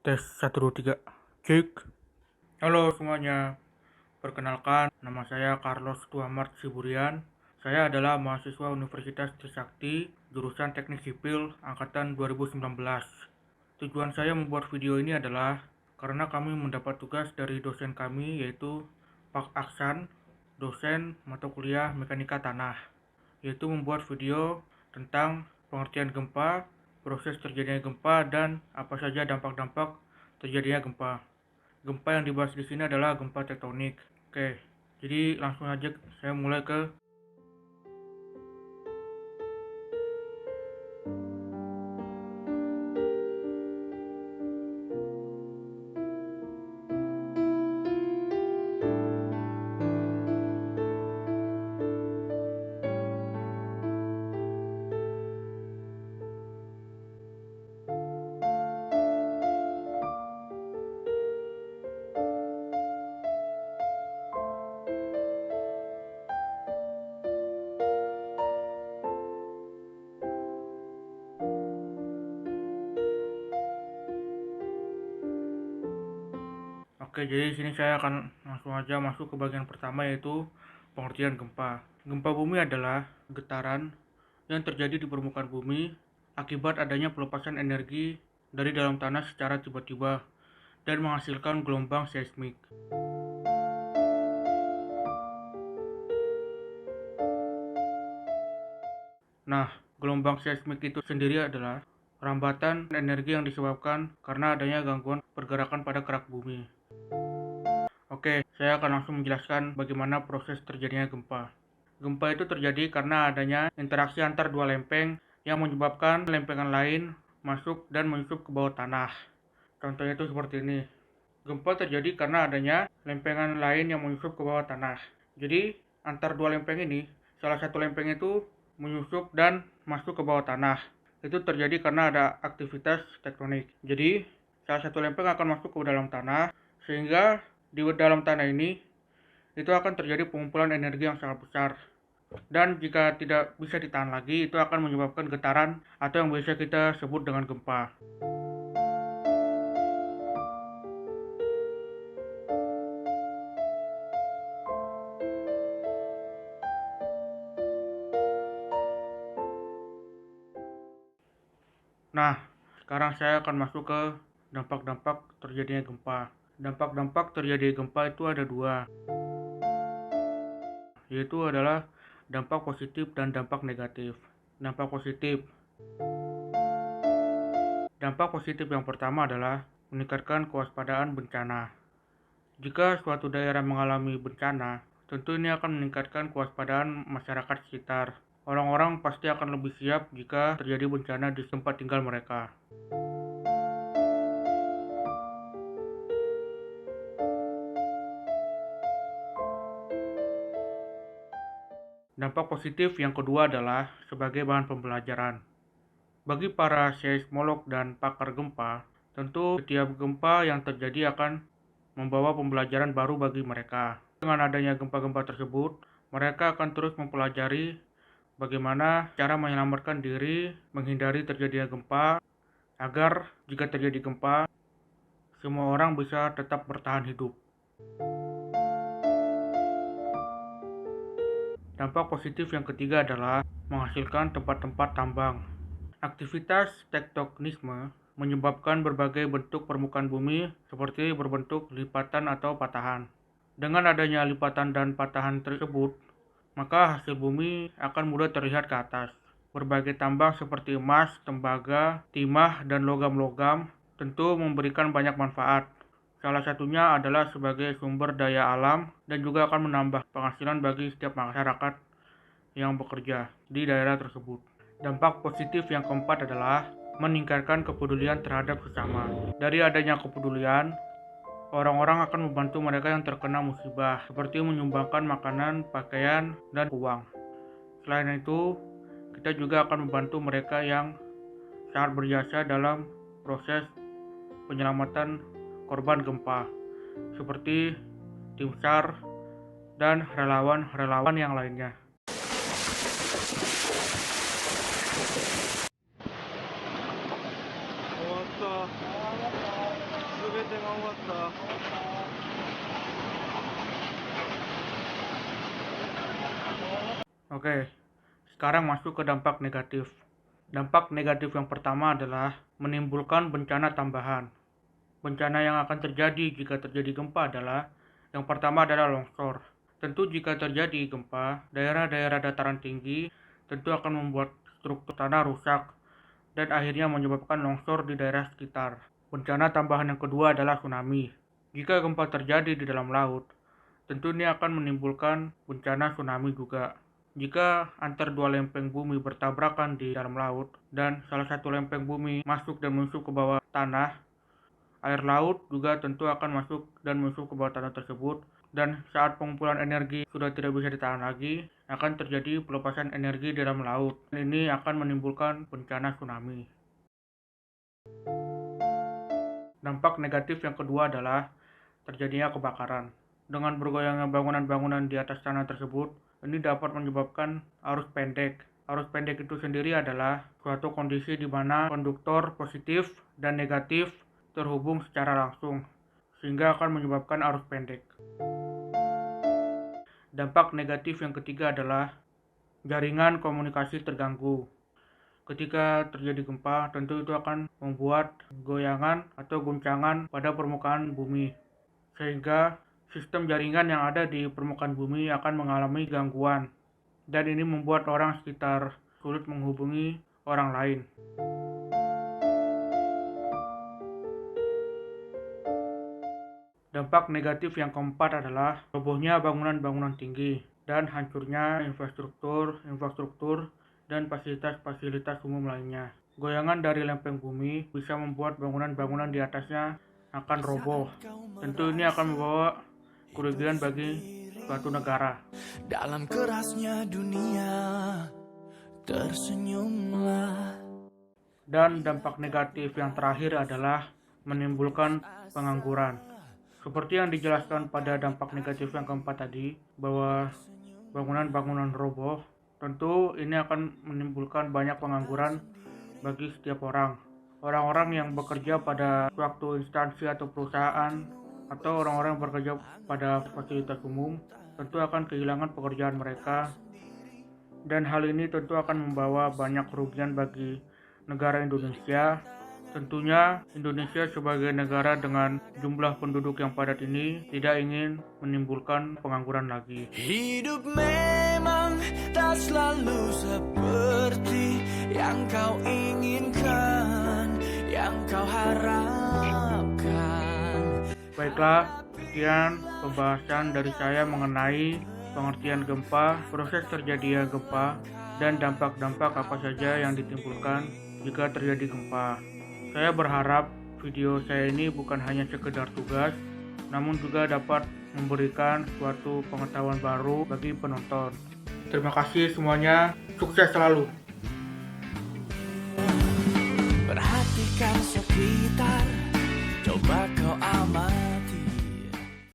Tes 1, 2, 3. Cek. Halo semuanya. Perkenalkan, nama saya Carlos Tuamart Siburian. Saya adalah mahasiswa Universitas Trisakti, jurusan Teknik Sipil angkatan 2019. Tujuan saya membuat video ini adalah karena kami mendapat tugas dari dosen kami, yaitu Pak Aksan, dosen mata kuliah Mekanika Tanah, yaitu membuat video tentang pengertian gempa, proses terjadinya gempa, dan apa saja dampak-dampak terjadinya gempa. Gempa yang dibahas di sini adalah gempa tektonik. Oke, jadi langsung aja saya mulai ke Oke, jadi di sini saya akan langsung aja masuk ke bagian pertama, yaitu pengertian gempa. Gempa bumi adalah getaran yang terjadi di permukaan bumi akibat adanya pelepasan energi dari dalam tanah secara tiba-tiba dan menghasilkan gelombang seismik. Nah, gelombang seismik itu sendiri adalah rambatan energi yang disebabkan karena adanya gangguan pergerakan pada kerak bumi. Oke, saya akan langsung menjelaskan bagaimana proses terjadinya gempa. Gempa itu terjadi karena adanya interaksi antar dua lempeng yang menyebabkan lempengan lain masuk dan menyusup ke bawah tanah. Contohnya itu seperti ini. Gempa terjadi karena adanya lempengan lain yang menyusup ke bawah tanah. Jadi, antar dua lempeng ini, salah satu lempeng itu menyusup dan masuk ke bawah tanah. Itu terjadi karena ada aktivitas tektonik. Jadi, salah satu lempeng akan masuk ke dalam tanah, sehingga di dalam tanah ini itu akan terjadi pengumpulan energi yang sangat besar, dan jika tidak bisa ditahan lagi, itu akan menyebabkan getaran atau yang biasa kita sebut dengan gempa. Nah, sekarang saya akan masuk ke dampak-dampak terjadinya gempa. Dampak-dampak terjadi gempa itu ada dua, yaitu adalah dampak positif dan dampak negatif. Dampak positif. Dampak positif yang pertama adalah meningkatkan kewaspadaan bencana. Jika suatu daerah mengalami bencana, tentu ini akan meningkatkan kewaspadaan masyarakat sekitar. Orang-orang pasti akan lebih siap jika terjadi bencana di tempat tinggal mereka. Dampak positif yang kedua adalah sebagai bahan pembelajaran. Bagi para seismolog dan pakar gempa, tentu setiap gempa yang terjadi akan membawa pembelajaran baru bagi mereka. Dengan adanya gempa-gempa tersebut, mereka akan terus mempelajari bagaimana cara menyelamatkan diri, menghindari terjadinya gempa, agar jika terjadi gempa, semua orang bisa tetap bertahan hidup. Dampak positif yang ketiga adalah menghasilkan tempat-tempat tambang. Aktivitas tektonisme menyebabkan berbagai bentuk permukaan bumi seperti berbentuk lipatan atau patahan. Dengan adanya lipatan dan patahan tersebut, maka hasil bumi akan mudah terlihat ke atas. Berbagai tambang seperti emas, tembaga, timah, dan logam-logam tentu memberikan banyak manfaat. Salah satunya adalah sebagai sumber daya alam dan juga akan menambah penghasilan bagi setiap masyarakat yang bekerja di daerah tersebut. Dampak positif yang keempat adalah meningkatkan kepedulian terhadap sesama. Dari adanya kepedulian, orang-orang akan membantu mereka yang terkena musibah, seperti menyumbangkan makanan, pakaian, dan uang. Selain itu, kita juga akan membantu mereka yang sangat berjasa dalam proses penyelamatan korban gempa, seperti tim SAR dan relawan-relawan yang lainnya. Oke, sekarang masuk ke dampak negatif. Dampak negatif yang pertama adalah menimbulkan bencana tambahan. Bencana yang akan terjadi jika terjadi gempa adalah yang pertama adalah longsor. Tentu jika terjadi gempa, daerah-daerah dataran tinggi tentu akan membuat struktur tanah rusak dan akhirnya menyebabkan longsor di daerah sekitar. Bencana tambahan yang kedua adalah tsunami. Jika gempa terjadi di dalam laut, tentu ini akan menimbulkan bencana tsunami juga. Jika antar dua lempeng bumi bertabrakan di dalam laut dan salah satu lempeng bumi masuk dan menyusup ke bawah tanah, air laut juga tentu akan masuk dan menyusup ke bawah tanah tersebut, dan saat pengumpulan energi sudah tidak bisa ditahan lagi, akan terjadi pelepasan energi di dalam laut. Ini akan menimbulkan bencana tsunami. Dampak negatif yang kedua adalah terjadinya kebakaran. Dengan bergoyangnya bangunan-bangunan di atas tanah tersebut, ini dapat menyebabkan arus pendek. Arus pendek itu sendiri adalah suatu kondisi di mana konduktor positif dan negatif terhubung secara langsung, sehingga akan menyebabkan arus pendek. Dampak negatif yang ketiga adalah jaringan komunikasi terganggu. Ketika terjadi gempa, tentu itu akan membuat goyangan atau guncangan pada permukaan bumi, sehingga sistem jaringan yang ada di permukaan bumi akan mengalami gangguan, dan ini membuat orang sekitar sulit menghubungi orang lain. Dampak negatif yang keempat adalah robohnya bangunan-bangunan tinggi dan hancurnya infrastruktur dan fasilitas-fasilitas umum lainnya. Goyangan dari lempeng bumi bisa membuat bangunan-bangunan di atasnya akan roboh. Tentu ini akan membawa kerugian bagi suatu negara. Dalam kerasnya dunia, tersenyumlah. Dan dampak negatif yang terakhir adalah menimbulkan pengangguran. Seperti yang dijelaskan pada dampak negatif yang keempat tadi, bahwa bangunan-bangunan roboh, tentu ini akan menimbulkan banyak pengangguran bagi setiap orang. Orang-orang yang bekerja pada suatu instansi atau perusahaan, atau orang-orang yang bekerja pada fasilitas umum, tentu akan kehilangan pekerjaan mereka. Dan hal ini tentu akan membawa banyak kerugian bagi negara Indonesia. Tentunya Indonesia sebagai negara dengan jumlah penduduk yang padat ini tidak ingin menimbulkan pengangguran lagi. Hidup memang tak selalu seperti yang kau inginkan, yang kau harapkan. Baiklah, sekian pembahasan dari saya mengenai pengertian gempa, proses terjadinya gempa, dan dampak-dampak apa saja yang ditimbulkan jika terjadi gempa. Saya berharap video saya ini bukan hanya sekedar tugas, namun juga dapat memberikan suatu pengetahuan baru bagi penonton. Terima kasih semuanya, sukses selalu. Perhatikan